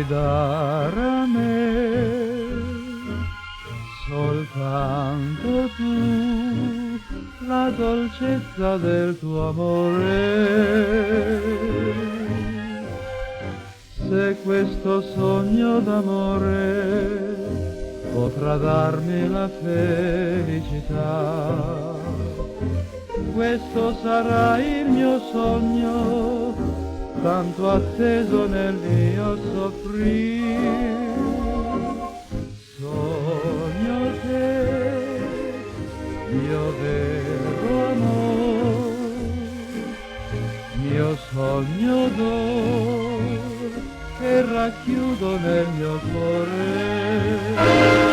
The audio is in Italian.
dare a me soltanto tu la dolcezza del tuo amore. Se questo sogno d'amore potrà darmi la felicità, questo sarà il mio sogno, tanto atteso nel mio soffrire. Sogno te, mio vero amore, mio sogno d'oro che racchiudo nel mio cuore.